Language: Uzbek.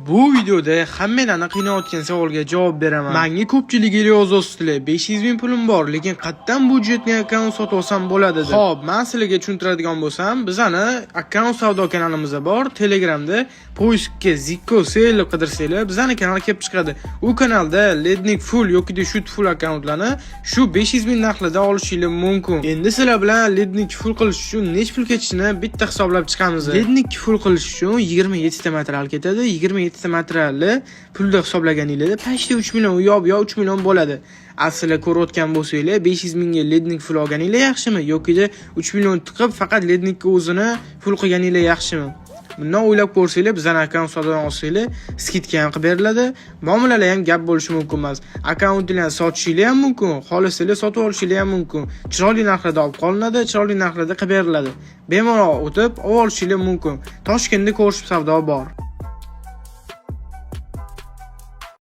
Bu videoda hammalarni qiynayotgan savolga javob beraman. Menga ko'pchiligi yozasizlar, 500 ming pulim bor, lekin qayerdan budjetli akkaunt sotib olsam bo'ladi deb. Xo'p, men sizlarga tushuntiradigan bo'lsam, bizani akkaunt savdo kanalimizda bor, Telegramda poiskga Zikko Sell qidirsanglar, bizani kanal kelib chiqadi. U kanalda Lednik Full yoki Shoot Full akkauntlarni shu 500 ming narxida olishingiz mumkin. Endi sizlar bilan Lednik Full qilish uchun nech pul ketishini bitta hisoblab chiqamiz. Lednik Full qilish uchun 27 ta material ketadi. 27 ta materialni pulda hisoblaganingizda почти 3 million yo 3 million bo'ladi. Asli ko'rayotgan bo'lsanglar 500 mingga Lednik Full olganinglar yaxshimi yoki 3 million tiqib faqat Lednikka o'zini full qilganinglar yaxshimi? Bundan o'ylab ko'rsanglar, bizning akkaunt sotib olsanglar, skidka ham qilib beriladi. Muomalalar ham gap bo'lishi mumkin emas. Akkauntlarni sotishingiz ham mumkin, xohlasanglar sotib olishingiz ham mumkin. Chiroyli narxlarda olib qolinadi, chiroyli narxlarda qilib beriladi. Bemalol o'tib olishingiz mumkin. Toshkentda ko'rishib savdo bor.